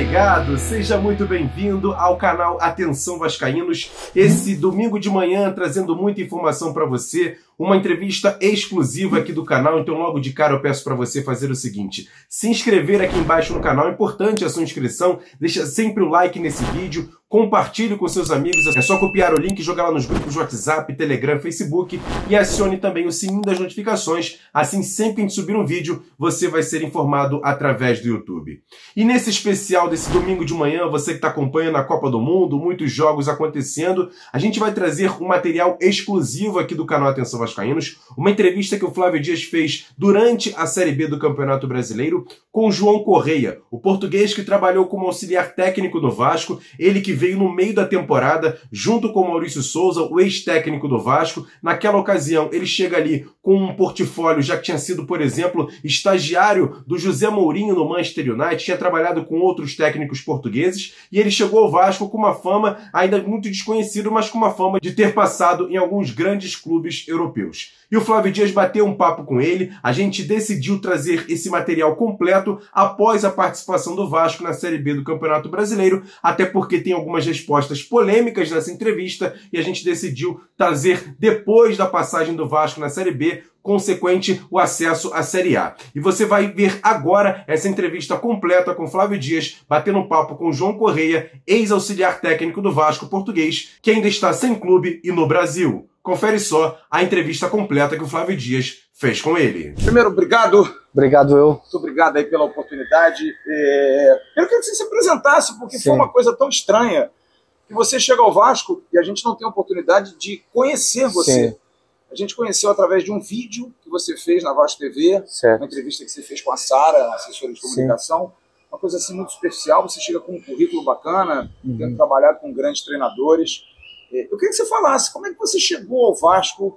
ligado? Seja muito bem-vindo ao canal Atenção Vascaínos. Esse domingo de manhã trazendo muita informação para você, uma entrevista exclusiva aqui do canal. Então logo de cara eu peço para você fazer o seguinte: se inscrever aqui embaixo no canal, é importante a sua inscrição, deixa sempre o like nesse vídeo, compartilhe com seus amigos, é só copiar o link, jogar lá nos grupos de WhatsApp, Telegram, Facebook e acione também o sininho das notificações, assim sempre que a gente subir um vídeo, você vai ser informado através do YouTube. E nesse especial desse domingo de manhã, você que está acompanhando a Copa do Mundo, muitos jogos acontecendo, a gente vai trazer um material exclusivo aqui do canal Atenção Vascaínos, uma entrevista que o Flávio Dias fez durante a Série B do Campeonato Brasileiro com o João Correia, o português que trabalhou como auxiliar técnico no Vasco, ele que veio no meio da temporada, junto com o Maurício Souza, o ex-técnico do Vasco. Naquela ocasião, ele chega ali com um portfólio, já que tinha sido, por exemplo, estagiário do José Mourinho no Manchester United, tinha trabalhado com outros técnicos portugueses, e ele chegou ao Vasco com uma fama ainda muito desconhecida, mas com uma fama de ter passado em alguns grandes clubes europeus. E o Flávio Dias bateu um papo com ele, a gente decidiu trazer esse material completo após a participação do Vasco na Série B do Campeonato Brasileiro, até porque tem algumas respostas polêmicas nessa entrevista e a gente decidiu trazer depois da passagem do Vasco na Série B, consequente o acesso à Série A. E você vai ver agora essa entrevista completa com Flávio Dias, batendo um papo com João Correia, ex-auxiliar técnico do Vasco português, que ainda está sem clube e no Brasil. Confere só a entrevista completa que o Flávio Dias fez com ele. Primeiro, obrigado. Obrigado eu. Muito obrigado aí pela oportunidade. Eu queria que você se apresentasse, porque Sim. foi uma coisa tão estranha que você chega ao Vasco e a gente não tem a oportunidade de conhecer você. Sim. A gente conheceu através de um vídeo que você fez na Vasco TV, Certo. uma entrevista que você fez com a Sara, assessora de comunicação. Uma coisa assim muito especial. Você chega com um currículo bacana, tendo trabalhado com grandes treinadores. Eu queria que você falasse como é que você chegou ao Vasco.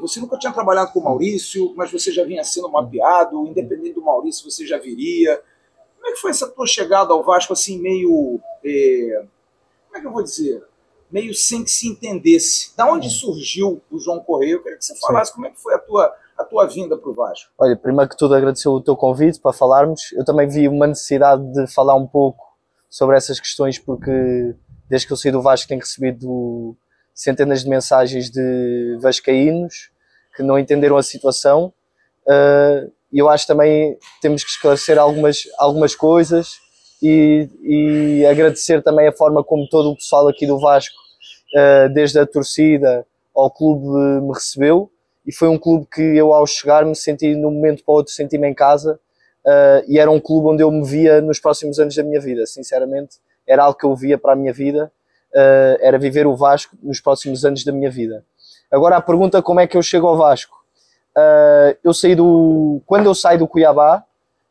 Você nunca tinha trabalhado com o Maurício, mas você já vinha sendo mapeado, independente do Maurício você já viria. Como é que foi essa tua chegada ao Vasco, assim, meio... como é que eu vou dizer? Meio sem que se entendesse. Da onde surgiu o João Correia? Eu queria que você falasse como é que foi a tua vinda para o Vasco. Olha, primeiro que tudo agradecer o teu convite para falarmos. Eu também vi uma necessidade de falar um pouco sobre essas questões, porque desde que eu saí do Vasco tenho recebido centenas de mensagens de vascaínos que não entenderam a situação, e eu acho que também temos que esclarecer algumas coisas e agradecer também a forma como todo o pessoal aqui do Vasco, desde a torcida ao clube, me recebeu, e foi um clube que eu, ao chegar, me senti de um momento para o outro, senti-me em casa, e era um clube onde eu me via nos próximos anos da minha vida. Sinceramente, era algo que eu via para a minha vida, era viver o Vasco nos próximos anos da minha vida. Agora a pergunta, como é que eu chego ao Vasco? Quando eu saí do Cuiabá,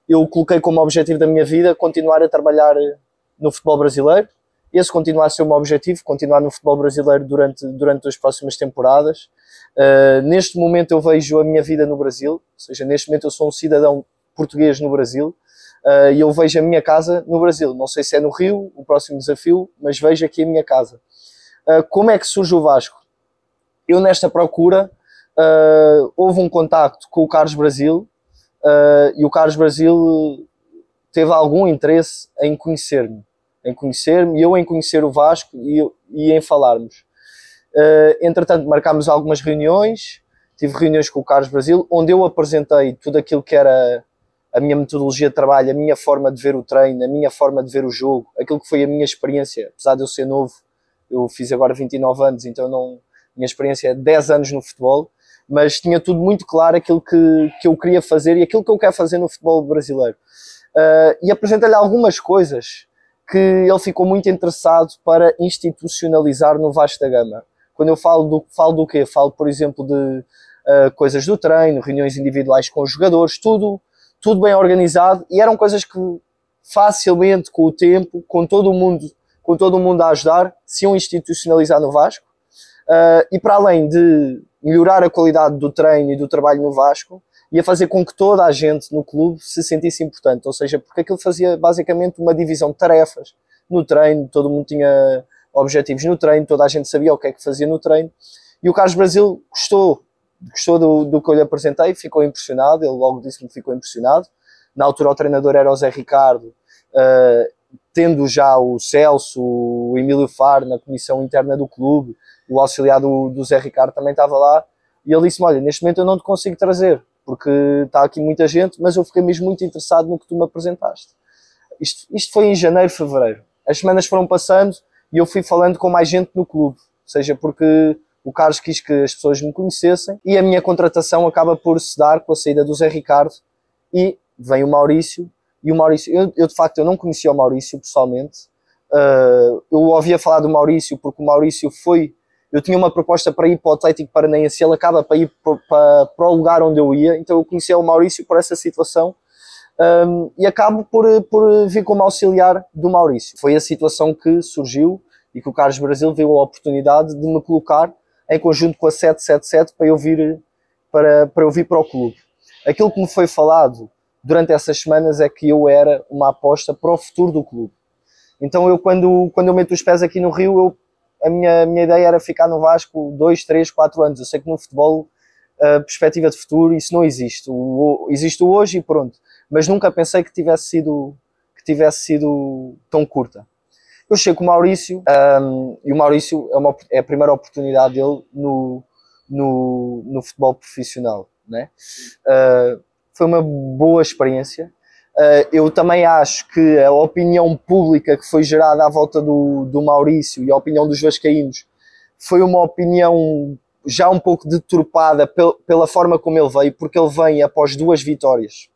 eu coloquei como objetivo da minha vida continuar a trabalhar no futebol brasileiro. Esse continua a ser o meu objetivo, continuar no futebol brasileiro durante as próximas temporadas. Neste momento eu vejo a minha vida no Brasil, ou seja, neste momento eu sou um cidadão português no Brasil, e eu vejo a minha casa no Brasil. Não sei se é no Rio, o próximo desafio, mas vejo aqui a minha casa. Como é que surge o Vasco? Eu, nesta procura, houve um contacto com o Carlos Brasil, e o Carlos Brasil teve algum interesse em conhecer-me, e eu em conhecer o Vasco e em falarmos. Entretanto, marcámos algumas reuniões, tive reuniões com o Carlos Brasil, onde eu apresentei tudo aquilo que era a minha metodologia de trabalho, a minha forma de ver o treino, a minha forma de ver o jogo, aquilo que foi a minha experiência. Apesar de eu ser novo, eu fiz agora 29 anos, então minha experiência é 10 anos no futebol, mas tinha tudo muito claro aquilo que eu queria fazer e aquilo que eu quero fazer no futebol brasileiro. E apresentei-lhe algumas coisas que ele ficou muito interessado para institucionalizar no Vasco da Gama. Quando eu falo do quê? Falo, por exemplo, de coisas do treino, reuniões individuais com os jogadores, tudo bem organizado, e eram coisas que facilmente, com o tempo, com todo o mundo a ajudar, se iam institucionalizar no Vasco. E para além de melhorar a qualidade do treino e do trabalho no Vasco, ia fazer com que toda a gente no clube se sentisse importante, ou seja, porque aquilo fazia basicamente uma divisão de tarefas no treino, todo mundo tinha objetivos no treino, toda a gente sabia o que é que fazia no treino, e o Carlos Brasil gostou do que eu lhe apresentei, ficou impressionado, ele logo disse-me que ficou impressionado. Na altura o treinador era o Zé Ricardo, tendo já o Celso, o Emílio Faro na comissão interna do clube, o auxiliar do Zé Ricardo também estava lá, e ele disse-me, olha, neste momento eu não te consigo trazer, porque está aqui muita gente, mas eu fiquei mesmo muito interessado no que tu me apresentaste. Isto foi em janeiro, fevereiro. As semanas foram passando e eu fui falando com mais gente no clube, seja porque o Carlos quis que as pessoas me conhecessem, e a minha contratação acaba por se dar com a saída do Zé Ricardo, e vem o Maurício. E o Maurício, eu de facto eu não conhecia o Maurício pessoalmente, eu ouvia falar do Maurício porque o Maurício eu tinha uma proposta para ir para o Atlético Paranaense, ele acaba para ir para o lugar onde eu ia, então eu conhecia o Maurício por essa situação, e acabo por vir como auxiliar do Maurício. Foi a situação que surgiu e que o Carlos Brasil viu a oportunidade de me colocar em conjunto com a 777 para eu vir para o clube. Aquilo que me foi falado durante essas semanas é que eu era uma aposta para o futuro do clube. Então eu, quando eu meto os pés aqui no Rio, a minha ideia era ficar no Vasco 2, 3, 4 anos. Eu sei que no futebol a perspectiva de futuro, isso não existe. Existe o hoje e pronto. Mas nunca pensei que tivesse sido tão curta. Eu chego com o Maurício, e o Maurício é a primeira oportunidade dele no futebol profissional, né? Foi uma boa experiência. Eu também acho que a opinião pública que foi gerada à volta do Maurício e a opinião dos vascaínos foi uma opinião já um pouco deturpada pela forma como ele veio, porque ele vem após 2 vitórias.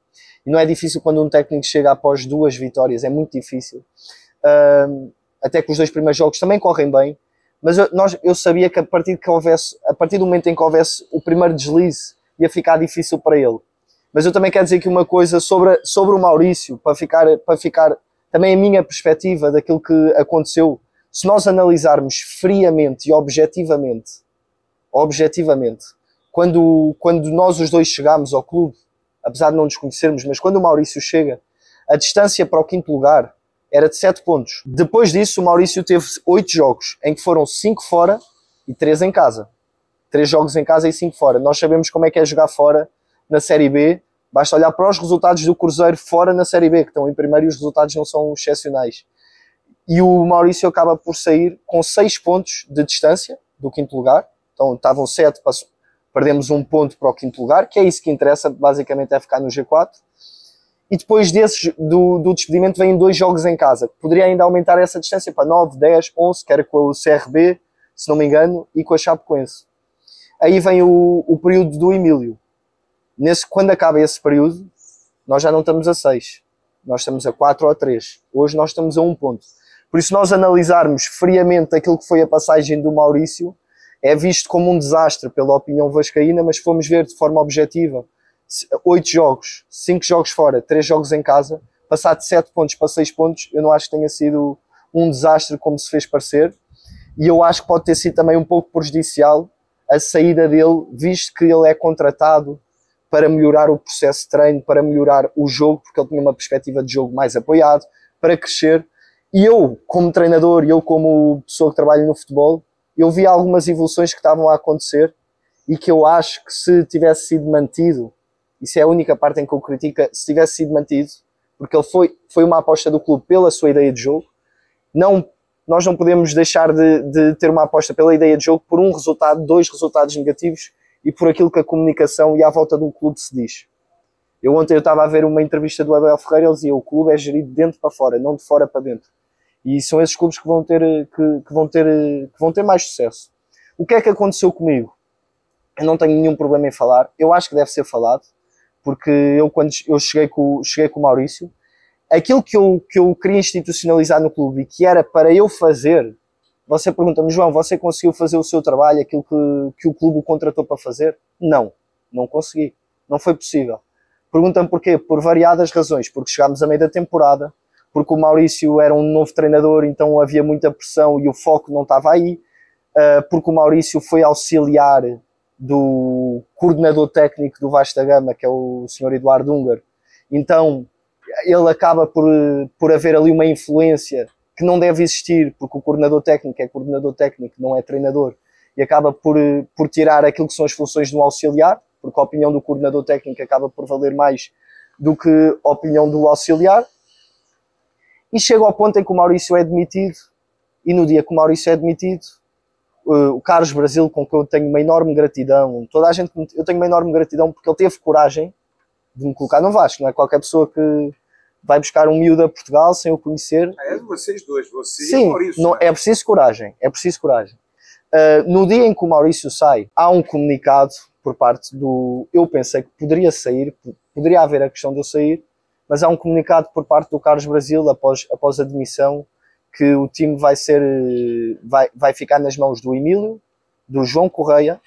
E não é difícil quando um técnico chega após 2 vitórias, é muito difícil. Até que os 2 primeiros jogos também correm bem, mas eu sabia que a partir do momento em que houvesse o primeiro deslize, ia ficar difícil para ele. Mas eu também quero dizer aqui uma coisa sobre o Maurício, para ficar também a minha perspectiva daquilo que aconteceu. Se nós analisarmos friamente e objetivamente, quando nós os dois chegámos ao clube, apesar de não nos conhecermos, mas quando o Maurício chega, a distância para o 5º lugar era de 7 pontos. Depois disso, o Maurício teve 8 jogos, em que foram 5 fora e 3 em casa. 3 jogos em casa e 5 fora. Nós sabemos como é que é jogar fora na Série B, basta olhar para os resultados do Cruzeiro fora na Série B, que estão em primeiro e os resultados não são excepcionais. E o Maurício acaba por sair com 6 pontos de distância do 5º lugar, então estavam 7, perdemos 1 ponto para o 5º lugar, que é isso que interessa, basicamente é ficar no G4. E depois do despedimento vêm 2 jogos em casa, que poderia ainda aumentar essa distância para 9, 10, 11, que era com o CRB, se não me engano, e com a Chapecoense. Aí vem o período do Emílio. Quando acaba esse período, nós já não estamos a 6. Nós estamos a 4 ou a 3. Hoje nós estamos a 1 ponto. Por isso, nós analisarmos friamente aquilo que foi a passagem do Maurício, é visto como um desastre pela opinião vascaína, mas se formos ver de forma objetiva, 8 jogos, 5 jogos fora, 3 jogos em casa, passar de 7 pontos para 6 pontos, eu não acho que tenha sido um desastre como se fez parecer. E eu acho que pode ter sido também um pouco prejudicial a saída dele, visto que ele é contratado para melhorar o processo de treino, para melhorar o jogo, porque ele tinha uma perspectiva de jogo mais apoiado, para crescer. E eu, como treinador, e eu como pessoa que trabalha no futebol, eu vi algumas evoluções que estavam a acontecer e que eu acho que se tivesse sido mantido, isso é a única parte em que eu critico, se tivesse sido mantido, porque ele foi uma aposta do clube pela sua ideia de jogo, nós não podemos deixar de ter uma aposta pela ideia de jogo por um resultado, 2 resultados negativos, e por aquilo que a comunicação e à volta do clube se diz. Ontem eu estava a ver uma entrevista do Abel Ferreira, ele dizia, o clube é gerido de dentro para fora, não de fora para dentro. E são esses clubes que vão ter mais sucesso. O que é que aconteceu comigo? Eu não tenho nenhum problema em falar, eu acho que deve ser falado, porque quando eu cheguei com o Maurício, aquilo que eu queria institucionalizar no clube e que era para eu fazer, você pergunta-me, João, você conseguiu fazer o seu trabalho, aquilo que o clube o contratou para fazer? Não consegui. Não foi possível. Pergunta-me porquê? Por variadas razões. Porque chegámos a meio da temporada, porque o Maurício era um novo treinador, então havia muita pressão e o foco não estava aí, porque o Maurício foi auxiliar do coordenador técnico do Vasco da Gama, que é o Sr. Eduardo Húngaro. Então, ele acaba por haver ali uma influência que não deve existir, porque o coordenador técnico é coordenador técnico, não é treinador, e acaba por tirar aquilo que são as funções de um auxiliar, porque a opinião do coordenador técnico acaba por valer mais do que a opinião do auxiliar. E chega ao ponto em que o Maurício é demitido, e no dia que o Maurício é demitido, o Carlos Brasil, com quem eu tenho uma enorme gratidão, toda a gente, eu tenho uma enorme gratidão porque ele teve coragem de me colocar no Vasco. Não é qualquer pessoa que vai buscar um miúdo a Portugal sem o conhecer. É vocês dois, você Sim, e o Maurício. Não, né? é preciso coragem, é preciso coragem. No dia em que o Maurício sai, há um comunicado por parte do... Eu pensei que poderia sair, poderia haver a questão de eu sair, mas há um comunicado por parte do Carlos Brasil, após a demissão, que o time vai ficar nas mãos do Emílio, do João Correia,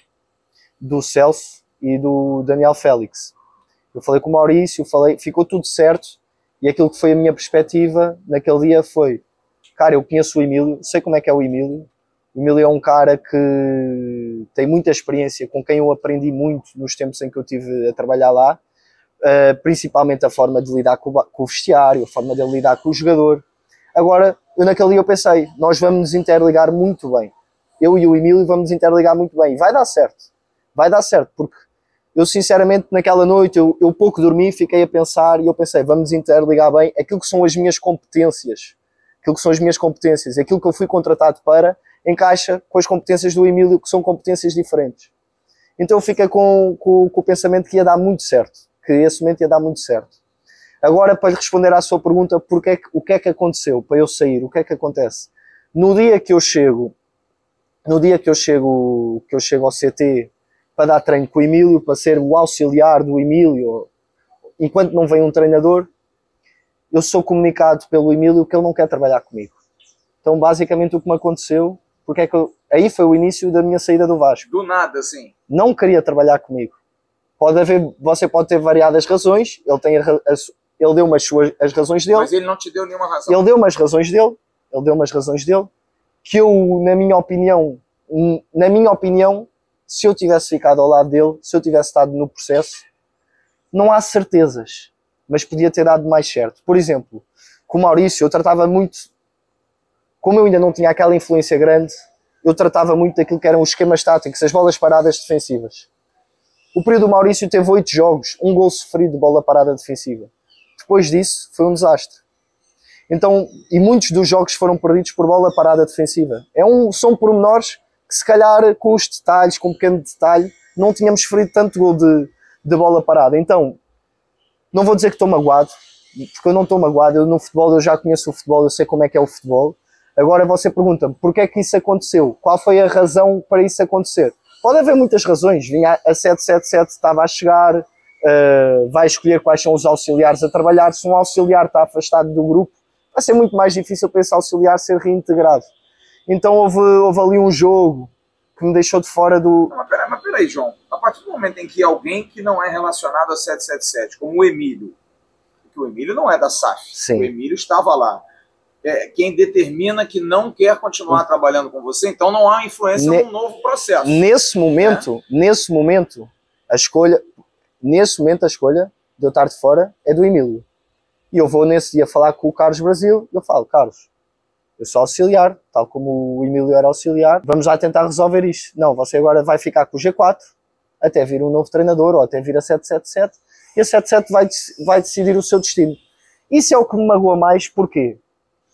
do Celso e do Daniel Félix. Eu falei com o Maurício, ficou tudo certo, e aquilo que foi a minha perspectiva naquele dia foi, cara, eu conheço o Emílio, sei como é que é o Emílio. O Emílio é um cara que tem muita experiência, com quem eu aprendi muito nos tempos em que eu estive a trabalhar lá, principalmente a forma de lidar com o vestiário, a forma de lidar com o jogador. Agora, naquele dia eu pensei, nós vamos nos interligar muito bem. Eu e o Emílio vamos nos interligar muito bem. E vai dar certo, porque eu sinceramente naquela noite, eu pouco dormi, fiquei a pensar e eu pensei, vamos nos interligar bem, aquilo que são as minhas competências, aquilo que eu fui contratado para, encaixa com as competências do Emílio, que são competências diferentes. Então eu fiquei com o pensamento que ia dar muito certo, que esse momento ia dar muito certo. Agora, para responder à sua pergunta, o que é que aconteceu para eu sair? O que é que acontece? No dia que eu chego ao CT para dar treino com o Emílio, para ser o auxiliar do Emílio, enquanto não vem um treinador, eu sou comunicado pelo Emílio que ele não quer trabalhar comigo. Então, basicamente, o que me aconteceu, aí foi o início da minha saída do Vasco. Do nada, assim. Não queria trabalhar comigo. Você pode ter variadas razões, ele deu as razões dele. Mas ele não te deu nenhuma razão. Ele deu umas razões dele, que eu, na minha opinião, se eu tivesse ficado ao lado dele, se eu tivesse estado no processo, não há certezas, mas podia ter dado mais certo. Por exemplo, com o Maurício, eu tratava muito, como eu ainda não tinha aquela influência grande, eu tratava muito daquilo que eram os esquemas táticos, as bolas paradas defensivas. O período do Maurício teve 8 jogos, 1 gol sofrido de bola parada defensiva. Depois disso, foi um desastre. Então, e muitos dos jogos foram perdidos por bola parada defensiva. São pormenores que, se calhar, com os detalhes, com um pequeno detalhe, não tínhamos sofrido tanto gol de bola parada. Então, não vou dizer que estou magoado, porque eu não estou magoado. No futebol, eu já conheço o futebol, eu sei como é que é o futebol. Agora você pergunta-me, porquê é que isso aconteceu? Qual foi a razão para isso acontecer? Pode haver muitas razões. Vinha a 777, estava a chegar, vai escolher quais são os auxiliares a trabalhar. Se um auxiliar está afastado do grupo, vai ser muito mais difícil para esse auxiliar ser reintegrado. Então houve ali um jogo que me deixou de fora do... Mas peraí, João. A partir do momento em que alguém que não é relacionado a 777, como o Emílio, porque o Emílio não é da SAF, Sim. O Emílio estava lá, quem determina que não quer continuar trabalhando com você, então não há influência num novo processo. Nesse momento, a escolha de eu estar de fora é do Emílio. E eu vou nesse dia falar com o Carlos Brasil, e eu falo, Carlos, eu sou auxiliar, tal como o Emílio era auxiliar, vamos lá tentar resolver isto. Não, você agora vai ficar com o G4, até vir um novo treinador, ou até vir a 777, e a 77 vai decidir o seu destino. Isso é o que me magoa mais, porquê?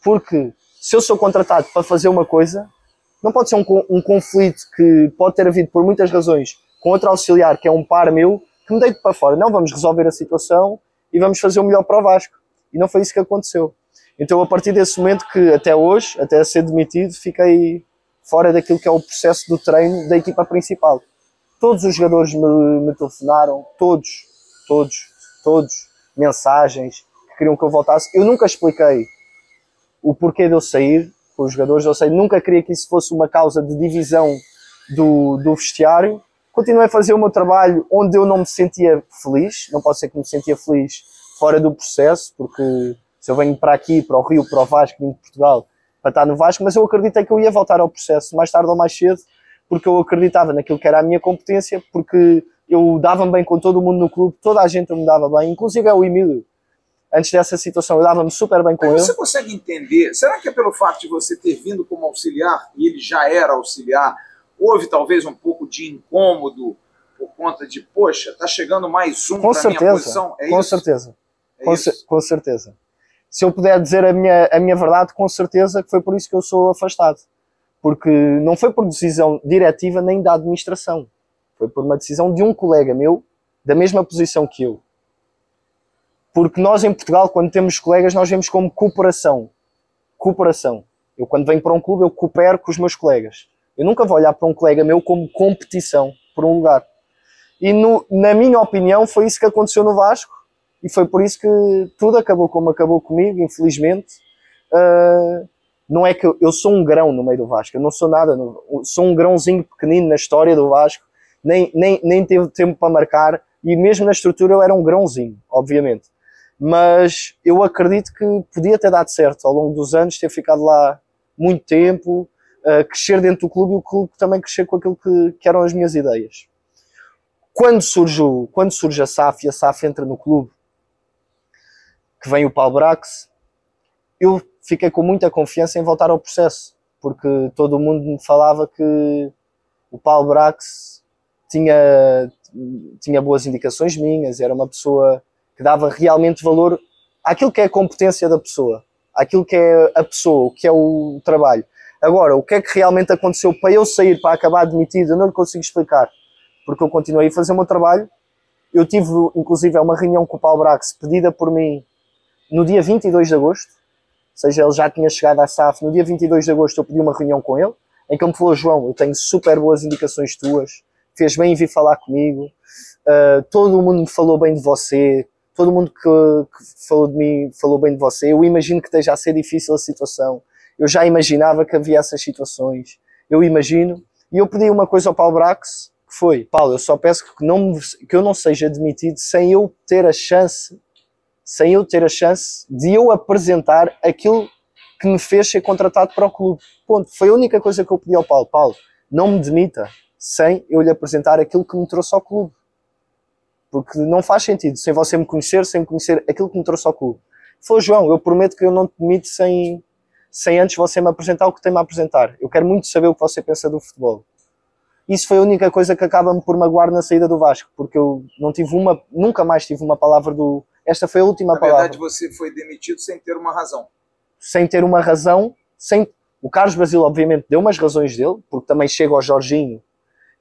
Porque se eu sou contratado para fazer uma coisa, não pode ser um conflito que pode ter havido por muitas razões com outro auxiliar, que é um par meu, que me deito para fora. Não, vamos resolver a situação e vamos fazer o melhor para o Vasco. E não foi isso que aconteceu. Então, a partir desse momento que até hoje, até ser demitido, fiquei fora daquilo que é o processo do treino da equipa principal. Todos os jogadores me telefonaram, todos, mensagens, que queriam que eu voltasse. Eu nunca expliquei o porquê de eu sair com os jogadores, nunca queria que isso fosse uma causa de divisão do vestiário. Continuei a fazer o meu trabalho onde eu não me sentia feliz, não pode ser que me sentia feliz fora do processo, porque se eu venho para aqui, para o Rio, para o Vasco, vim de Portugal, para estar no Vasco, mas eu acreditei que eu ia voltar ao processo, mais tarde ou mais cedo, porque eu acreditava naquilo que era a minha competência, porque eu dava-me bem com todo o mundo no clube, toda a gente me dava bem, inclusive é o Emílio. Antes dessa situação, eu dava-me super bem com ele. Você consegue entender, será que é pelo fato de você ter vindo como auxiliar, e ele já era auxiliar, houve talvez um pouco de incômodo por conta de, poxa, tá chegando mais um para minha posição? Com certeza. se eu puder dizer a minha verdade, com certeza que foi por isso que eu sou afastado. Porque não foi por decisão diretiva nem da administração. Foi por uma decisão de um colega meu, da mesma posição que eu. Porque nós em Portugal, quando temos colegas, nós vemos como cooperação. Cooperação. Eu quando venho para um clube, eu coopero com os meus colegas. Eu nunca vou olhar para um colega meu como competição por um lugar. E na minha opinião foi isso que aconteceu no Vasco. E foi por isso que tudo acabou como acabou comigo, infelizmente. Não é que eu sou um grão no meio do Vasco. Eu não sou nada. Sou um grãozinho pequenino na história do Vasco. Nem teve tempo para marcar. E mesmo na estrutura eu era um grãozinho, obviamente. Mas eu acredito que podia ter dado certo ao longo dos anos, ter ficado lá muito tempo, crescer dentro do clube e o clube também crescer com aquilo que eram as minhas ideias. Quando surge a SAF e a SAF entra no clube, que vem o Paulo Brax, eu fiquei com muita confiança em voltar ao processo, porque todo mundo me falava que o Paulo Brax tinha boas indicações minhas, era uma pessoa que dava realmente valor àquilo que é a competência da pessoa, àquilo que é a pessoa, o que é o trabalho. Agora, o que é que realmente aconteceu para eu sair, para acabar demitido, eu não lhe consigo explicar, porque eu continuei a fazer o meu trabalho. Eu tive, inclusive, uma reunião com o Paulo Brax, pedida por mim no dia 22 de agosto, ou seja, ele já tinha chegado à SAF, no dia 22 de agosto eu pedi uma reunião com ele, em que ele me falou: João, eu tenho super boas indicações tuas, fez bem em vir falar comigo, todo mundo me falou bem de você, todo mundo que falou de mim falou bem de você, eu imagino que esteja a ser difícil a situação, eu já imaginava que havia essas situações, eu imagino, e eu pedi uma coisa ao Paulo Brax, que foi: Paulo, eu só peço que eu não seja demitido sem eu ter a chance de eu apresentar aquilo que me fez ser contratado para o clube. Ponto. Foi a única coisa que eu pedi ao Paulo. Paulo, não me demita sem eu lhe apresentar aquilo que me trouxe ao clube. Porque não faz sentido, sem você me conhecer, sem conhecer aquilo que me trouxe ao clube. Falou: João, eu prometo que eu não te demito sem antes você me apresentar o que tem-me a apresentar. Eu quero muito saber o que você pensa do futebol. Isso foi a única coisa que acaba-me por magoar na saída do Vasco, porque eu nunca mais tive uma palavra do... Esta foi a última palavra. Na verdade, você foi demitido sem ter uma razão. Sem ter uma razão, O Carlos Brasil, obviamente, deu umas razões dele, porque também chega ao Jorginho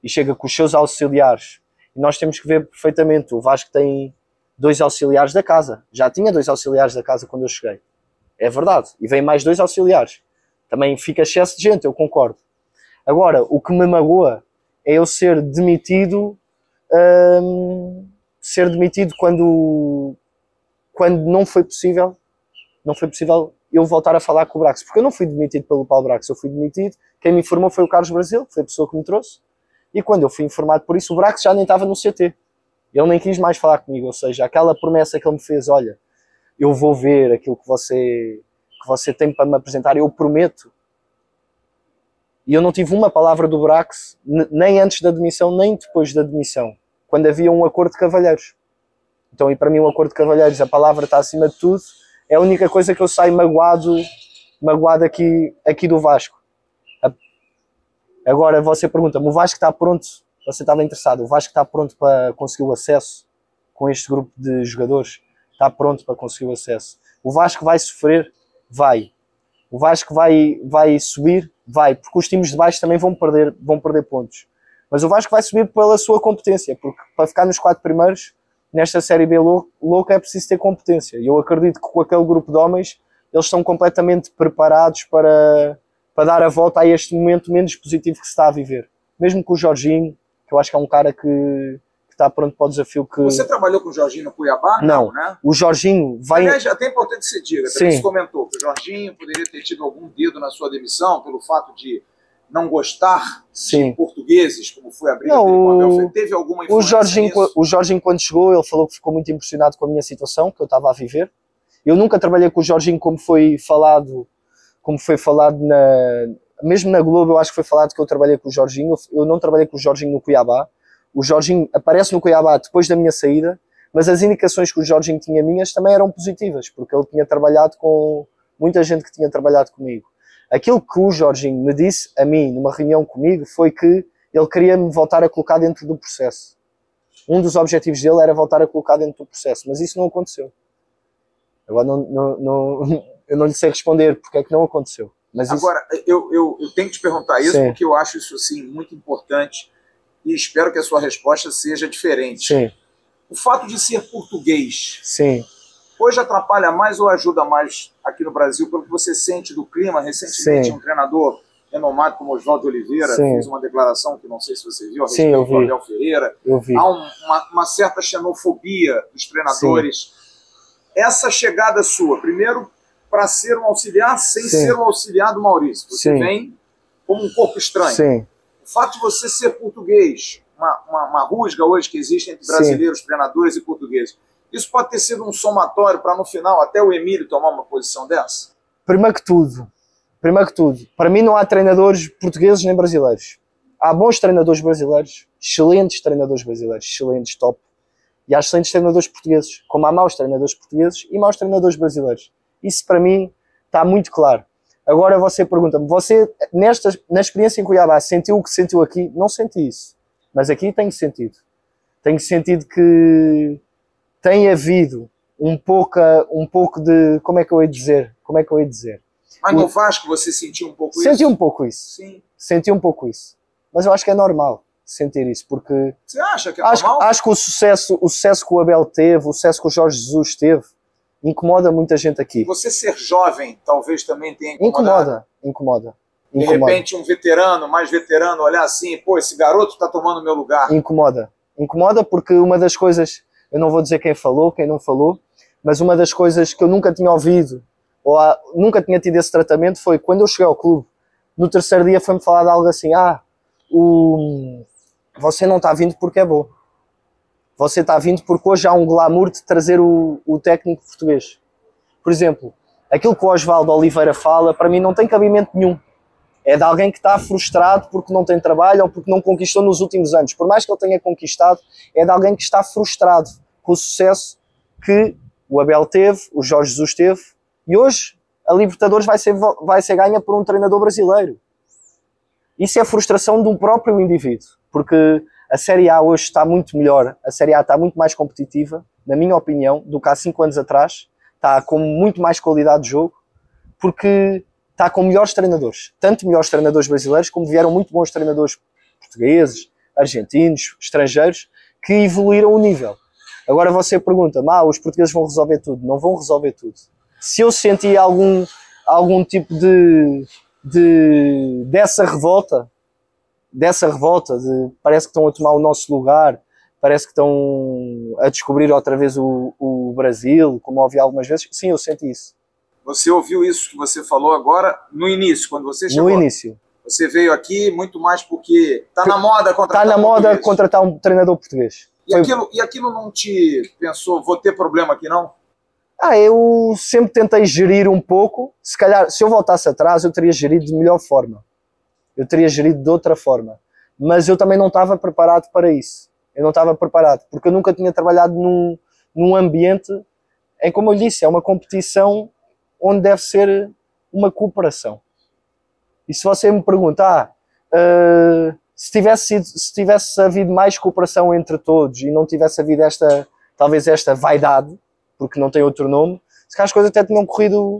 e chega com os seus auxiliares. E nós temos que ver perfeitamente, o Vasco tem 2 auxiliares da casa. Já tinha 2 auxiliares da casa quando eu cheguei. É verdade. E vem mais 2 auxiliares. Também fica excesso de gente, eu concordo. Agora, o que me magoa é eu ser demitido quando não foi possível eu voltar a falar com o Brax, porque eu não fui demitido pelo Paulo Brax, eu fui demitido, quem me informou foi o Carlos Brasil, foi a pessoa que me trouxe, e quando eu fui informado por isso, o Brax já nem estava no CT, ele nem quis mais falar comigo, ou seja, aquela promessa que ele me fez: olha, eu vou ver aquilo que você tem para me apresentar, eu prometo. E eu não tive uma palavra do Brax, nem antes da demissão, nem depois da demissão, quando havia um acordo de cavalheiros. Então, e para mim, um acordo de cavalheiros, a palavra está acima de tudo, é a única coisa que eu saio magoado aqui do Vasco. Agora, você pergunta-me: o Vasco está pronto? Você estava interessado, o Vasco está pronto para conseguir o acesso com este grupo de jogadores? Está pronto para conseguir o acesso. O Vasco vai sofrer? Vai. O Vasco vai subir? Vai, porque os times de baixo também vão perder pontos. Mas o Vasco vai subir pela sua competência, porque para ficar nos 4 primeiros, nesta Série B louca, é preciso ter competência. E eu acredito que com aquele grupo de homens, eles estão completamente preparados para dar a volta a este momento menos positivo que se está a viver. Mesmo com o Jorginho, que eu acho que é um cara que está pronto para o desafio que... Você trabalhou com o Jorginho no Cuiabá? Não, né? O Jorginho vai... Aliás, até é importante que você diga, você comentou que o Jorginho poderia ter tido algum dedo na sua demissão pelo fato de não gostar de portugueses, como foi a briga dele com o Abel. Teve alguma influência nisso? O Jorginho, quando chegou, ele falou que ficou muito impressionado com a minha situação, que eu estava a viver. Eu nunca trabalhei com o Jorginho como foi falado mesmo na Globo, eu acho que foi falado que eu trabalhei com o Jorginho. Eu não trabalhei com o Jorginho no Cuiabá. O Jorginho aparece no Cuiabá depois da minha saída, mas as indicações que o Jorginho tinha minhas também eram positivas, porque ele tinha trabalhado com muita gente que tinha trabalhado comigo. Aquilo que o Jorginho me disse a mim, numa reunião comigo, foi que ele queria me voltar a colocar dentro do processo. Um dos objetivos dele era voltar a colocar dentro do processo, mas isso não aconteceu. Agora eu não lhe sei responder porque é que não aconteceu. Mas agora, eu tenho que te perguntar isso, sim, porque eu acho isso assim, muito importante e espero que a sua resposta seja diferente. sim, O fato de ser português sim, hoje atrapalha mais ou ajuda mais aqui no Brasil, pelo que você sente do clima? Recentemente, sim, um treinador renomado como Oswaldo Oliveira sim, fez uma declaração que não sei se você viu, a sim, respeito eu do vi, Abel Ferreira. eu vi. Há uma certa xenofobia dos treinadores. Sim. Essa chegada sua, primeiro, para ser um auxiliar sem Sim. ser um auxiliar do Maurício. Você Sim. vem como um corpo estranho. Sim. O fato de você ser português, uma rusga hoje que existe entre brasileiros, sim, treinadores e portugueses, isso pode ter sido um somatório para no final até o Emílio tomar uma posição dessa? Primeiro que tudo, para mim não há treinadores portugueses nem brasileiros. Há bons treinadores brasileiros, excelentes, top. E há excelentes treinadores portugueses, como há maus treinadores portugueses e maus treinadores brasileiros. Isso para mim está muito claro. Agora você pergunta-me, você na experiência em Cuiabá sentiu o que sentiu aqui? Não senti isso. Mas aqui tenho sentido. Tenho sentido que tem havido um pouco de... Como é que eu ia dizer? Mas no Vasco você sentiu um pouco isso? Senti um pouco isso. Sim. Senti um pouco isso. Mas eu acho que é normal sentir isso, porque... Você acha que é normal? Acho que o sucesso que o Abel teve, o sucesso que o Jorge Jesus teve, incomoda muita gente aqui. Você ser jovem talvez também tenha incomodado? Incomoda. De repente um veterano, mais veterano, olhar assim, pô, esse garoto está tomando o meu lugar. Incomoda porque uma das coisas, eu não vou dizer quem falou, quem não falou, mas uma das coisas que eu nunca tinha ouvido, ou nunca tinha tido esse tratamento, foi quando eu cheguei ao clube, no terceiro dia foi-me falado algo assim, você não está vindo porque é bom. Você está vindo porque hoje há um glamour de trazer o técnico português. Por exemplo, aquilo que o Oswaldo Oliveira fala, para mim não tem cabimento nenhum. É de alguém que está frustrado porque não tem trabalho ou porque não conquistou nos últimos anos. Por mais que ele tenha conquistado, é de alguém que está frustrado com o sucesso que o Abel teve, o Jorge Jesus teve. E hoje a Libertadores vai ser ganha por um treinador brasileiro. Isso é frustração de um próprio indivíduo. Porque a Série A hoje está muito melhor, a Série A está muito mais competitiva, na minha opinião, do que há 5 anos atrás. Está com muito mais qualidade de jogo, porque está com melhores treinadores. Tanto melhores treinadores brasileiros, como vieram muito bons treinadores portugueses, argentinos, estrangeiros, que evoluíram o nível. Agora você pergunta-me, os portugueses vão resolver tudo. Não vão resolver tudo. Se eu senti algum tipo dessa revolta, parece que estão a tomar o nosso lugar, parece que estão a descobrir outra vez o Brasil, como ouvi algumas vezes. Sim, eu senti isso. Você ouviu isso que você falou agora no início, quando você chegou? No início. Você veio aqui muito mais porque está na moda contratar um treinador português. E aquilo não te pensou, vou ter problema aqui não? Eu sempre tentei gerir um pouco. Se calhar, se eu voltasse atrás, eu teria gerido de melhor forma. Eu teria gerido de outra forma. Mas eu também não estava preparado para isso. Eu não estava preparado, porque eu nunca tinha trabalhado num ambiente em, como eu lhe disse, é uma competição onde deve ser uma cooperação. E se você me perguntar, se tivesse havido mais cooperação entre todos e não tivesse havido talvez esta vaidade, porque não tem outro nome, se calhar as coisas até tinham corrido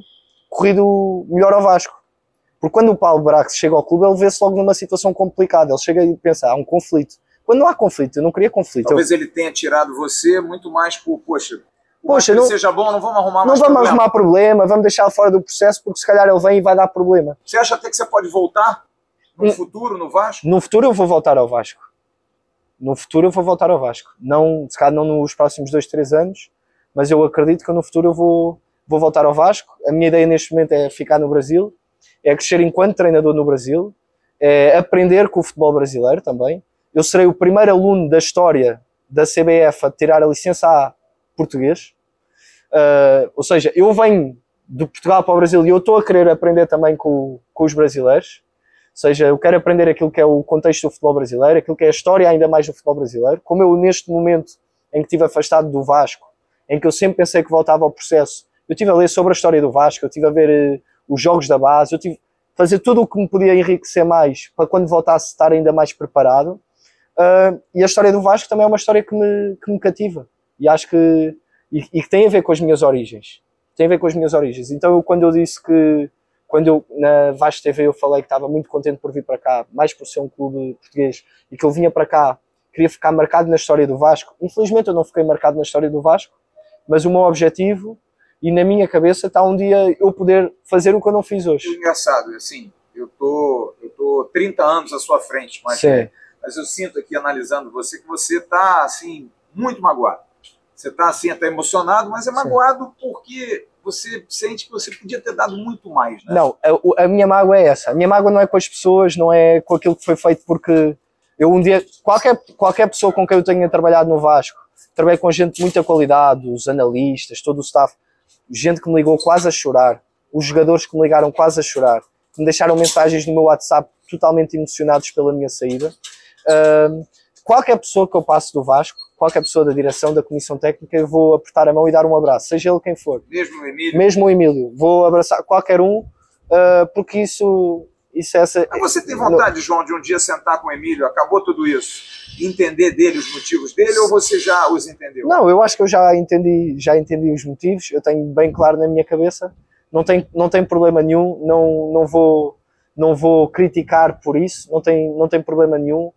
melhor ao Vasco. Porque quando o Paulo Brax chega ao clube, ele vê-se logo numa situação complicada. Ele chega e pensa, há um conflito. Quando não há conflito, eu não queria conflito. Talvez ele tenha tirado você muito mais por, poxa, não seja bom, não vamos arrumar mais problema. Não vamos arrumar problema, vamos deixá-lo fora do processo, porque se calhar ele vem e vai dar problema. Você acha até que você pode voltar no futuro, no Vasco? No futuro eu vou voltar ao Vasco. Não, se calhar não nos próximos 2, 3 anos, mas eu acredito que no futuro eu vou voltar ao Vasco. A minha ideia neste momento é ficar no Brasil, é crescer enquanto treinador no Brasil, é aprender com o futebol brasileiro também. Eu serei o primeiro aluno da história da CBF a tirar a licença A português. Ou seja, eu venho de Portugal para o Brasil e eu estou a querer aprender também com os brasileiros. Ou seja, eu quero aprender aquilo que é o contexto do futebol brasileiro, aquilo que é a história ainda mais do futebol brasileiro. Como eu, neste momento em que estive afastado do Vasco, em que eu sempre pensei que voltava ao processo, eu estive a ler sobre a história do Vasco, eu estive a ver os jogos da base, eu tive a fazer tudo o que me podia enriquecer mais para quando voltasse estar ainda mais preparado. E a história do Vasco também é uma história que me cativa. E acho que tem a ver com as minhas origens. Tem a ver com as minhas origens. Então, quando eu disse que, quando eu, na Vasco TV, eu falei que estava muito contente por vir para cá, mais por ser um clube português, e que eu vinha para cá, queria ficar marcado na história do Vasco. Infelizmente, eu não fiquei marcado na história do Vasco, mas o meu objetivo, e na minha cabeça, está um dia eu poder fazer o que eu não fiz hoje. É engraçado, assim, eu tô 30 anos à sua frente, mas eu sinto aqui, analisando você, que você está, assim, muito magoado. Você está, assim, até emocionado, mas é magoado porque você sente que você podia ter dado muito mais, né? Não, a minha mágoa é essa. A minha mágoa não é com as pessoas, não é com aquilo que foi feito, porque eu um dia, qualquer pessoa com quem eu tenha trabalhado no Vasco, trabalhei com gente de muita qualidade, os analistas, todo o staff, gente que me ligou quase a chorar, os jogadores que me ligaram quase a chorar, que me deixaram mensagens no meu WhatsApp totalmente emocionados pela minha saída. Qualquer pessoa que eu passe do Vasco, qualquer pessoa da direção, da comissão técnica, eu vou apertar a mão e dar um abraço, seja ele quem for. Mesmo o Emílio? Mesmo o Emílio. Vou abraçar qualquer um, porque isso é essa... Mas você tem vontade, João, de um dia sentar com o Emílio, acabou tudo isso, entender dele os motivos dele, ou você já os entendeu? Não, eu acho que eu já entendi os motivos, eu tenho bem claro na minha cabeça, não tem problema nenhum, não vou criticar por isso, não tem problema nenhum.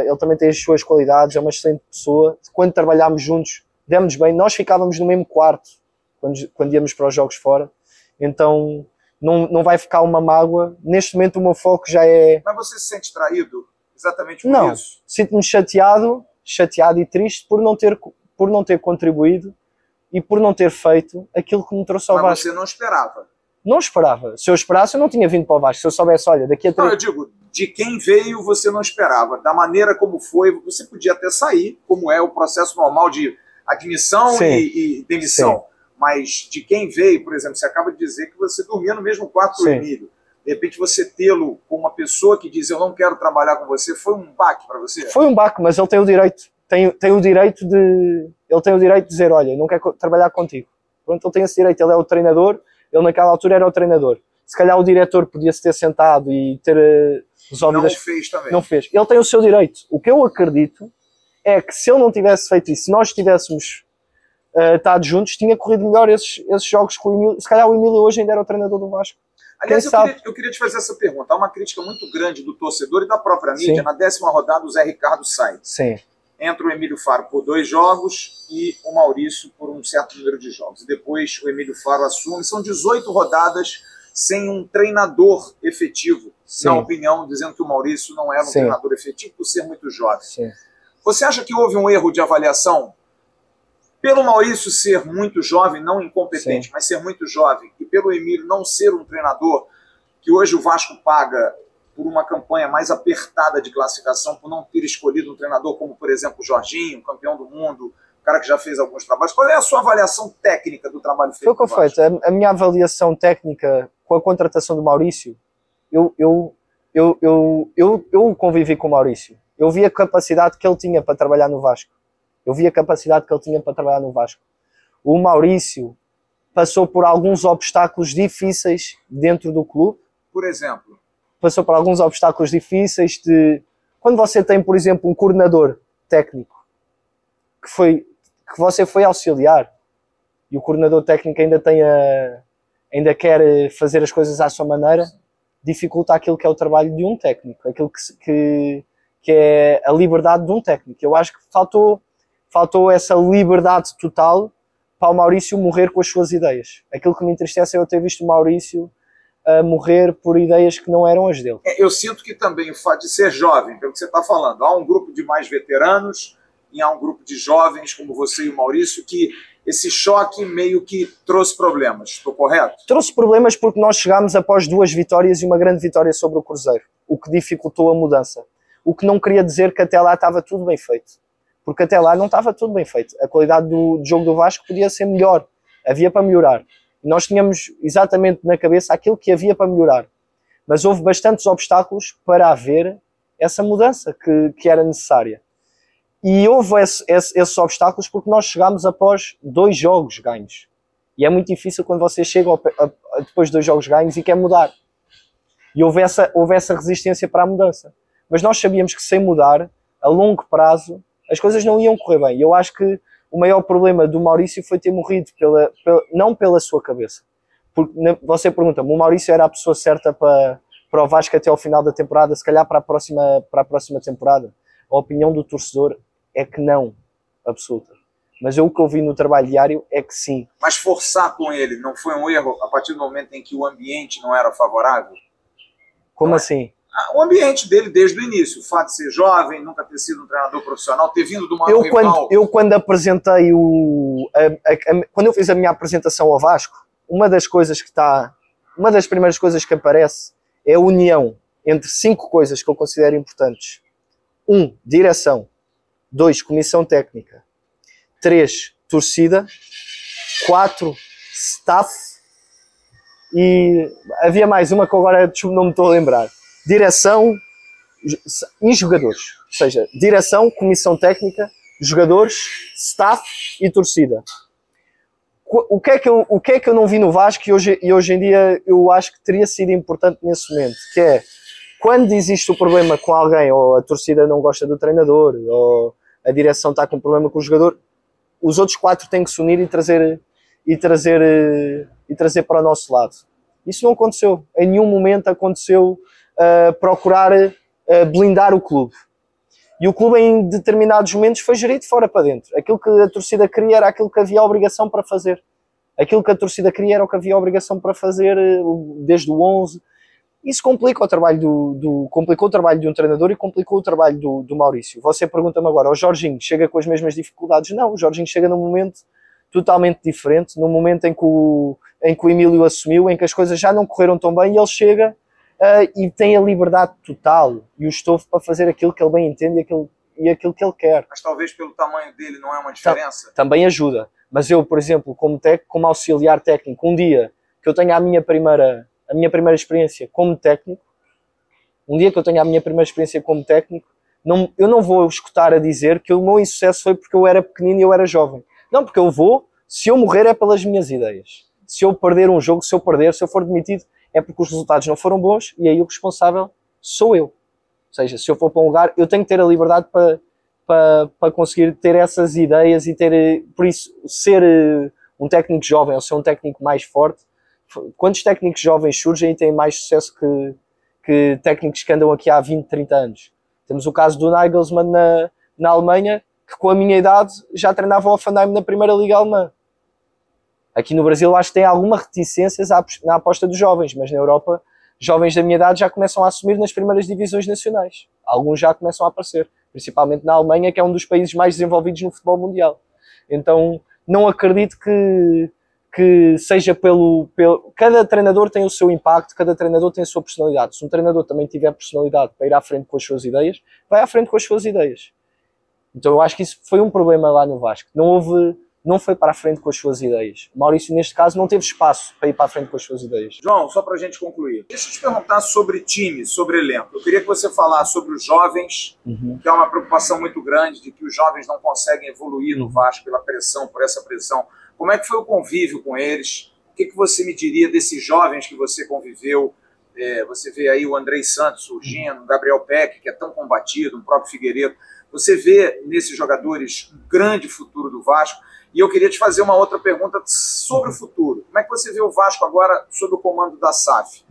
Ele também tem as suas qualidades, é uma excelente pessoa. Quando trabalhámos juntos, demos bem, nós ficávamos no mesmo quarto quando íamos para os jogos fora, então não vai ficar uma mágoa. Neste momento o meu foco já é... Mas você se sente traído exatamente por não, isso? Sinto-me chateado e triste por não ter contribuído e por não ter feito aquilo que me trouxe ao Vasco. Mas você não esperava? Não esperava. Se eu esperasse, eu não tinha vindo para o Vasco. Se eu soubesse, olha, daqui a 3... Não, eu digo, de quem veio você não esperava. Da maneira como foi, você podia até sair, como é o processo normal de admissão e demissão. Sim. Mas de quem veio, por exemplo, você acaba de dizer que você dormia no mesmo quarto do Emílio. De repente você tê-lo com uma pessoa que diz eu não quero trabalhar com você, foi um baque para você? Foi um baque, mas ele tem o direito. Tem o direito de... Ele tem o direito de dizer, olha, eu não quero trabalhar contigo. Pronto, ele tem esse direito. Ele é o treinador. Ele naquela altura era o treinador. Se calhar o diretor podia-se ter sentado e ter resolvido... Não fez também. Não fez. Ele tem o seu direito. O que eu acredito é que se ele não tivesse feito isso, se nós tivéssemos estado juntos, tinha corrido melhor esses jogos com o Emílio. Se calhar o Emílio hoje ainda era o treinador do Vasco. Aliás, eu queria te fazer essa pergunta. Há uma crítica muito grande do torcedor e da própria mídia. Sim. Na 10ª rodada, o Zé Ricardo sai. Sim. Entra o Emílio Faro por 2 jogos e o Maurício por um certo número de jogos. E depois o Emílio Faro assume. São 18 rodadas sem um treinador efetivo. Sim. Na opinião, dizendo que o Maurício não era um Sim. treinador efetivo por ser muito jovem. Sim. Você acha que houve um erro de avaliação? Pelo Maurício ser muito jovem, não incompetente, Sim. mas ser muito jovem, e pelo Emílio não ser um treinador que hoje o Vasco paga por uma campanha mais apertada de classificação, por não ter escolhido um treinador como, por exemplo, o Jorginho, campeão do mundo, o cara que já fez alguns trabalhos. Qual é a sua avaliação técnica do trabalho feito? Foi o que eu feito. A minha avaliação técnica com a contratação do Maurício, eu convivi com o Maurício. Eu vi a capacidade que ele tinha para trabalhar no Vasco. O Maurício passou por alguns obstáculos difíceis dentro do clube. Por exemplo? Passou por alguns obstáculos difíceis de... Quando você tem, por exemplo, um coordenador técnico que você foi auxiliar e o coordenador técnico ainda quer fazer as coisas à sua maneira, dificulta aquilo que é o trabalho de um técnico, aquilo que é a liberdade de um técnico. Eu acho que faltou essa liberdade total para o Maurício morrer com as suas ideias. Aquilo que me entristece é eu ter visto o Maurício morrer por ideias que não eram as dele. Eu sinto que também o fato de ser jovem, pelo que você está falando, há um grupo de mais veteranos e há um grupo de jovens como você e o Maurício que esse choque meio que trouxe problemas. Estou correto? Trouxe problemas porque nós chegámos após 2 vitórias e uma grande vitória sobre o Cruzeiro, o que dificultou a mudança. O que não queria dizer que até lá estava tudo bem feito. Porque até lá não estava tudo bem feito. A qualidade do jogo do Vasco podia ser melhor. Havia para melhorar. E nós tínhamos exatamente na cabeça aquilo que havia para melhorar. Mas houve bastantes obstáculos para haver essa mudança que era necessária. E houve esses obstáculos porque nós chegámos após 2 jogos ganhos. E é muito difícil quando você chega depois de 2 jogos ganhos e quer mudar. E houve essa resistência para a mudança. Mas nós sabíamos que sem mudar, a longo prazo, as coisas não iam correr bem. E eu acho que o maior problema do Maurício foi ter morrido não pela sua cabeça. Porque você pergunta-me, o Maurício era a pessoa certa para o Vasco até ao final da temporada, se calhar para a próxima temporada? A opinião do torcedor é que não, absoluta. Mas o que eu vi no trabalho diário é que sim. Mas forçar com ele não foi um erro a partir do momento em que o ambiente não era favorável? Como não assim? O ambiente dele desde o início, o fato de ser jovem, nunca ter sido um treinador profissional, ter vindo do maior rival. Quando apresentei quando eu fiz a minha apresentação ao Vasco, uma das primeiras coisas que aparece é a união entre 5 coisas que eu considero importantes. 1, direção. 2, comissão técnica. 3, torcida. 4, staff. E havia mais uma que agora não me estou a lembrar. Direção e jogadores. Ou seja, direção, comissão técnica, jogadores, staff e torcida. O que é que eu não vi no Vasco e hoje em dia eu acho que teria sido importante nesse momento, que é, quando existe o problema com alguém, ou a torcida não gosta do treinador, ou a direção está com um problema com o jogador, os outros 4 têm que se unir e trazer para o nosso lado. Isso não aconteceu. Em nenhum momento aconteceu procurar blindar o clube. E o clube em determinados momentos foi gerido de fora para dentro. Aquilo que a torcida queria era aquilo que havia obrigação para fazer. Aquilo que a torcida queria era o que havia obrigação para fazer desde o 11. Isso complica o trabalho complicou o trabalho de um treinador e complicou o trabalho do Maurício. Você pergunta-me agora, o Jorginho chega com as mesmas dificuldades? Não, o Jorginho chega num momento totalmente diferente, num momento em que o Emílio assumiu, em que as coisas já não correram tão bem, e ele chega e tem a liberdade total e o estofo para fazer aquilo que ele bem entende e aquilo que ele quer. Mas talvez pelo tamanho dele não é uma diferença? Também ajuda. Mas eu, por exemplo, como auxiliar técnico, um dia que eu tenha a minha primeira experiência como técnico, eu não vou escutar a dizer que o meu insucesso foi porque eu era pequenino e eu era jovem. Não, porque se eu morrer é pelas minhas ideias. Se eu perder um jogo, se eu for demitido, é porque os resultados não foram bons e aí o responsável sou eu. Ou seja, se eu for para um lugar, eu tenho que ter a liberdade para conseguir ter essas ideias e por isso, ser um técnico jovem ou ser um técnico mais forte. Quantos técnicos jovens surgem e têm mais sucesso que técnicos que andam aqui há 20, 30 anos? Temos o caso do Nagelsmann na Alemanha, que com a minha idade já treinava o Hoffenheim na primeira liga alemã. Aqui no Brasil acho que tem alguma reticências na aposta dos jovens, mas na Europa, jovens da minha idade já começam a assumir nas primeiras divisões nacionais. Alguns já começam a aparecer, principalmente na Alemanha, que é um dos países mais desenvolvidos no futebol mundial. Então, não acredito que seja cada treinador tem o seu impacto, cada treinador tem a sua personalidade. Se um treinador também tiver personalidade para ir à frente com as suas ideias, vai à frente com as suas ideias. Então eu acho que isso foi um problema lá no Vasco. Não foi para a frente com as suas ideias. O Maurício, neste caso, não teve espaço para ir para a frente com as suas ideias. João, só para a gente concluir, deixa eu te perguntar sobre time, sobre elenco. Eu queria que você falasse sobre os jovens, que é uma preocupação muito grande de que os jovens não conseguem evoluir no Vasco pela pressão, por essa pressão. Como é que foi o convívio com eles? O que você me diria desses jovens que você conviveu? Você vê aí o Andrei Santos surgindo, o Gabriel Peck, que é tão combatido, o próprio Figueiredo. Você vê nesses jogadores um grande futuro do Vasco. E eu queria te fazer uma outra pergunta sobre o futuro. Como é que você vê o Vasco agora sob o comando da SAF?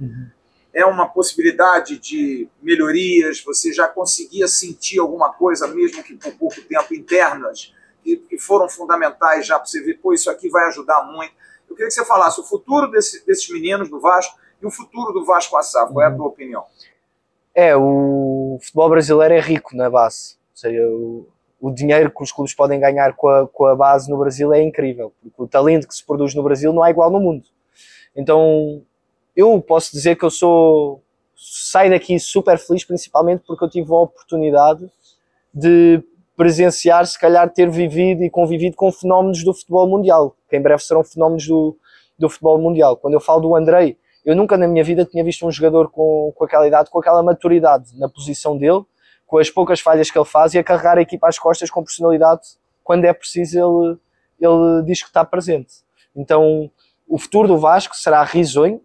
É uma possibilidade de melhorias? Você já conseguia sentir alguma coisa, mesmo que por pouco tempo, internas, que foram fundamentais já para você ver, isso aqui vai ajudar muito? Eu queria que você falasse o futuro desses meninos do Vasco e o futuro do Vasco com a SAF. Qual é a tua opinião? O futebol brasileiro é rico na base. Ou seja, o dinheiro que os clubes podem ganhar com a base no Brasil é incrível, porque o talento que se produz no Brasil não é igual no mundo. Então, eu posso dizer que saio daqui super feliz, principalmente porque eu tive a oportunidade de presenciar, se calhar ter vivido e convivido com fenómenos do futebol mundial, que em breve serão fenómenos do futebol mundial. Quando eu falo do Andrei, eu nunca na minha vida tinha visto um jogador com aquela idade, com aquela maturidade na posição dele, com as poucas falhas que ele faz e a carregar a equipa às costas com personalidade. Quando é preciso, ele diz que está presente. Então, o futuro do Vasco será risonho,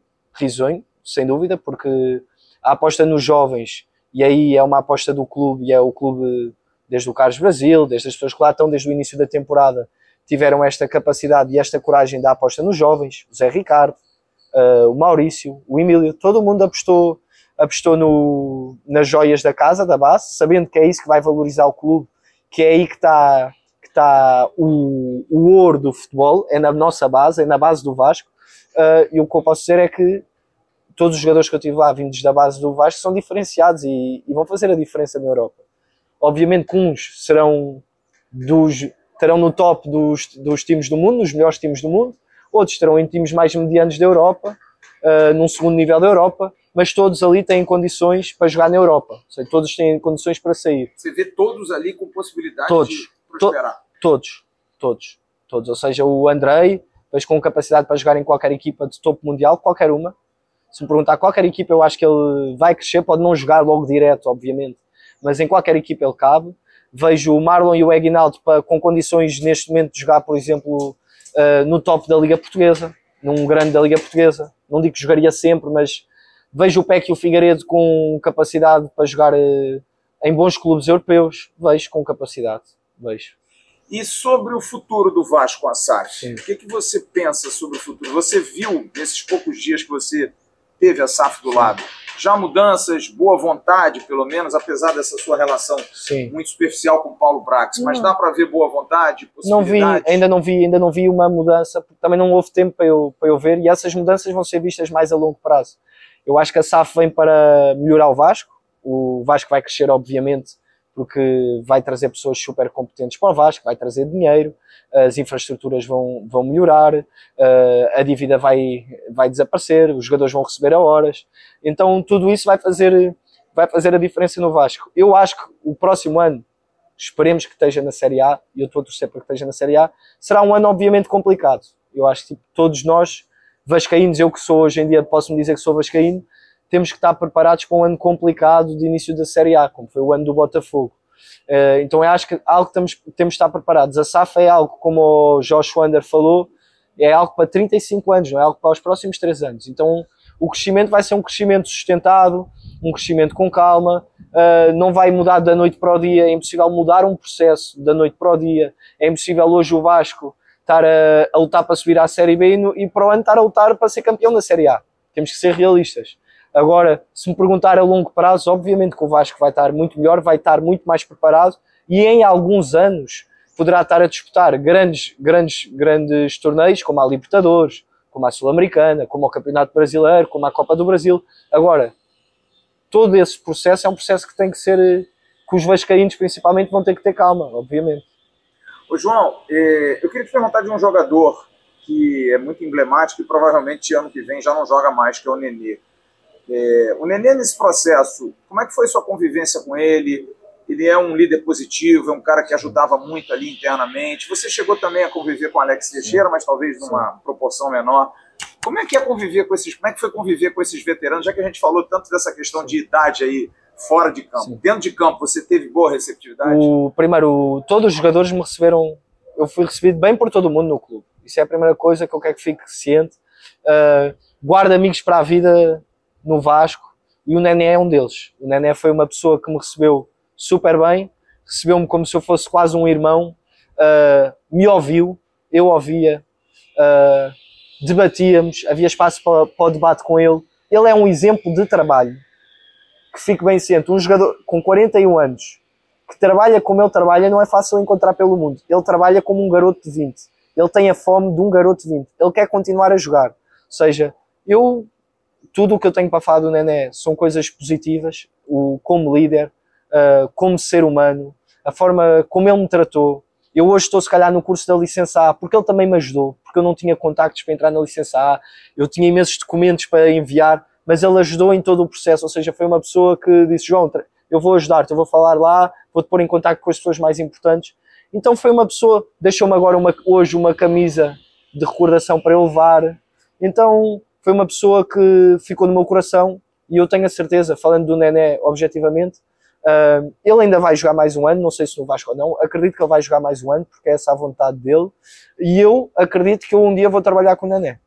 sem dúvida, porque a aposta nos jovens, e aí é uma aposta do clube, e é o clube desde o Carlos Brasil, desde as pessoas que lá estão desde o início da temporada, tiveram esta capacidade e esta coragem da aposta nos jovens, o Zé Ricardo, o Maurício, o Emílio, todo o mundo apostou nas joias da casa, da base, sabendo que é isso que vai valorizar o clube, que é aí que está o ouro do futebol, é na nossa base, é na base do Vasco. E o que eu posso dizer é que todos os jogadores que eu tive lá, vindos da base do Vasco, são diferenciados e vão fazer a diferença na Europa. Obviamente que uns estarão no top dos times do mundo, nos melhores times do mundo, outros estarão em times mais medianos da Europa, num segundo nível da Europa, mas todos ali têm condições para jogar na Europa. Ou seja, todos têm condições para sair. Você vê todos ali com possibilidade de prosperar? Todos. Ou seja, o Andrei, vejo com capacidade para jogar em qualquer equipa de topo mundial, qualquer uma. Se me perguntar qualquer equipa, eu acho que ele vai crescer, pode não jogar logo direto, obviamente, mas em qualquer equipa ele cabe. Vejo o Marlon e o Aguinaldo com condições neste momento de jogar, por exemplo, no top da Liga Portuguesa, num grande da Liga Portuguesa. Não digo que jogaria sempre, mas vejo o Peck e o Figueiredo com capacidade para jogar em bons clubes europeus. Vejo com capacidade, vejo. E sobre o futuro do Vasco com a SAF? O que você pensa sobre o futuro? Você viu, nesses poucos dias que você teve a SAF do lado, já mudanças, boa vontade, pelo menos, apesar dessa sua relação muito superficial com o Paulo Brax, mas dá para ver boa vontade, possibilidades? Ainda não vi uma mudança, porque também não houve tempo para eu ver, e essas mudanças vão ser vistas mais a longo prazo. Eu acho que a SAF vem para melhorar o Vasco vai crescer, obviamente, porque vai trazer pessoas super competentes para o Vasco, vai trazer dinheiro, as infraestruturas vão melhorar, a dívida vai desaparecer, os jogadores vão receber a horas. Então tudo isso vai fazer a diferença no Vasco. Eu acho que o próximo ano, esperemos que esteja na Série A, e eu estou a torcer para que esteja na Série A, será um ano obviamente complicado. Eu acho que todos nós, vascaínos, eu que sou hoje em dia, posso-me dizer que sou vascaíno, temos que estar preparados para um ano complicado de início da Série A, como foi o ano do Botafogo. Então eu acho que algo que temos de estar preparados. A SAF é algo, como o Josh Wander falou, é algo para 35 anos, não é algo para os próximos 3 anos. Então o crescimento vai ser um crescimento sustentado, um crescimento com calma, não vai mudar da noite para o dia, é impossível mudar um processo da noite para o dia, é impossível hoje o Vasco estar a lutar para subir à Série B e para o ano estar a lutar para ser campeão da Série A. Temos que ser realistas. Agora, se me perguntar a longo prazo, obviamente que o Vasco vai estar muito melhor, vai estar muito mais preparado e em alguns anos poderá estar a disputar grandes torneios, como a Libertadores, como a Sul-Americana, como o Campeonato Brasileiro, como a Copa do Brasil. Agora, todo esse processo é um processo que tem que ser, que os vascaínos principalmente vão ter que ter calma, obviamente. Ô João, eu queria te perguntar de um jogador que é muito emblemático e provavelmente ano que vem já não joga mais, que é o Nenê. O Nenê, nesse processo, como é que foi sua convivência com ele? Ele é um líder positivo, é um cara que ajudava muito ali internamente. Você chegou também a conviver com o Alex Teixeira, mas talvez numa proporção menor. Como é que foi conviver com esses veteranos, já que a gente falou tanto dessa questão de idade aí fora de campo? Sim. Dentro de campo, você teve boa receptividade? Primeiro, todos os jogadores me receberam, eu fui recebido bem por todo mundo no clube. Isso é a primeira coisa que eu quero que fique ciente. Guardo amigos para a vida no Vasco, e o Nené é um deles. O Nené foi uma pessoa que me recebeu super bem, recebeu-me como se eu fosse quase um irmão, me ouviu, eu ouvia, debatíamos, havia espaço para o debate com ele. Ele é um exemplo de trabalho, que fique bem ciente, um jogador com 41 anos, que trabalha como ele trabalha, não é fácil encontrar pelo mundo. Ele trabalha como um garoto de 20, ele tem a fome de um garoto de 20, ele quer continuar a jogar. Ou seja, tudo o que eu tenho para falar do Nené são coisas positivas, como líder, como ser humano, a forma como ele me tratou. Eu hoje estou, se calhar, no curso da licença A, porque ele também me ajudou, porque eu não tinha contactos para entrar na licença A, eu tinha imensos documentos para enviar, mas ele ajudou em todo o processo. Ou seja, foi uma pessoa que disse: João, eu vou ajudar-te, eu vou falar lá, vou-te pôr em contacto com as pessoas mais importantes. Então foi uma pessoa, deixou-me agora hoje uma camisa de recordação para eu levar. Então foi uma pessoa que ficou no meu coração, e eu tenho a certeza, falando do Nené objetivamente, ele ainda vai jogar mais um ano, não sei se no Vasco ou não, acredito que ele vai jogar mais um ano, porque é essa a vontade dele, e eu acredito que eu um dia vou trabalhar com o Nené.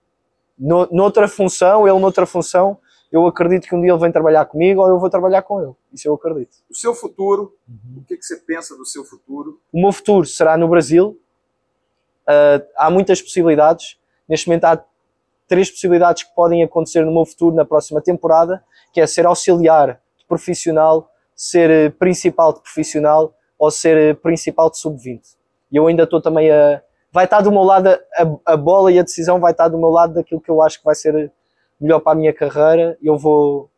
Noutra função, ele noutra função, eu acredito que um dia ele vem trabalhar comigo, ou eu vou trabalhar com ele, isso eu acredito. O seu futuro, o que você pensa do seu futuro? O meu futuro será no Brasil, Há muitas possibilidades. Neste momento há 3 possibilidades que podem acontecer no meu futuro na próxima temporada, que é ser auxiliar de profissional, ser principal de profissional ou ser principal de sub-20. E eu ainda estou também vai estar do meu lado, a bola e a decisão vai estar do meu lado daquilo que eu acho que vai ser melhor para a minha carreira. Eu vou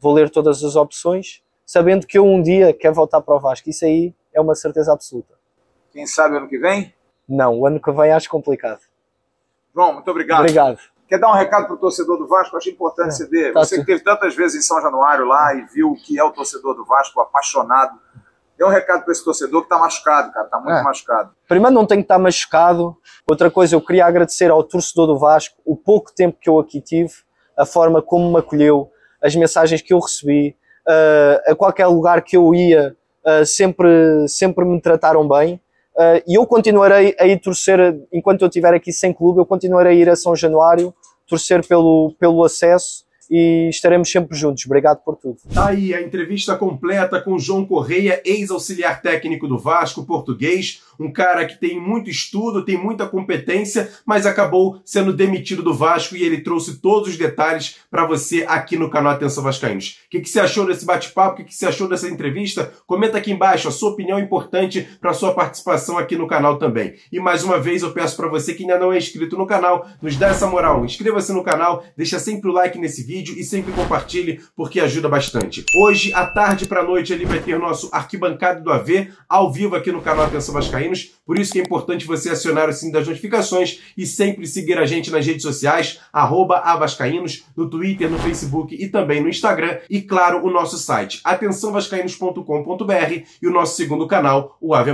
ler todas as opções, sabendo que eu um dia quero voltar para o Vasco. Isso aí é uma certeza absoluta. Quem sabe ano que vem? Não, o ano que vem acho complicado. João, muito obrigado. Obrigado. Quer dar um recado para o torcedor do Vasco? Acho importante você ver. Você que esteve tantas vezes em São Januário lá e viu o que é o torcedor do Vasco, apaixonado. Dê um recado para esse torcedor que está machucado, cara. Está muito machucado. Primeiro, não tenho que estar machucado. Outra coisa, eu queria agradecer ao torcedor do Vasco o pouco tempo que eu aqui tive, a forma como me acolheu, as mensagens que eu recebi, a qualquer lugar que eu ia, sempre me trataram bem. E eu continuarei a ir torcer, enquanto eu estiver aqui sem clube, eu continuarei a ir a São Januário, torcer pelo acesso e estaremos sempre juntos. Obrigado por tudo. Tá aí a entrevista completa com João Correia, ex-auxiliar técnico do Vasco, português, um cara que tem muito estudo, tem muita competência, mas acabou sendo demitido do Vasco e ele trouxe todos os detalhes para você aqui no canal Atenção Vascaínos. O que você achou desse bate-papo? O que você achou dessa entrevista? Comenta aqui embaixo, a sua opinião é importante para a sua participação aqui no canal também. E mais uma vez eu peço para você que ainda não é inscrito no canal, nos dá essa moral, inscreva-se no canal, deixa sempre o like nesse vídeo e sempre compartilhe, porque ajuda bastante. Hoje, à tarde para a noite, ali vai ter nosso Arquibancada do AV, ao vivo aqui no canal Atenção Vascaínos, por isso que é importante você acionar o sininho das notificações e sempre seguir a gente nas redes sociais, @avascaínos, no Twitter, no Facebook e também no Instagram, e claro, o nosso site, atençãovascaínos.com.br e o nosso segundo canal, o AV+.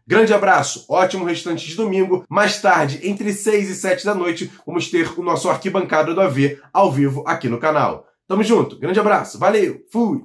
Grande abraço, ótimo restante de domingo. Mais tarde, entre 6 e 7 da noite, vamos ter o nosso Arquibancada do AV ao vivo aqui no canal. Tamo junto, grande abraço, valeu, fui!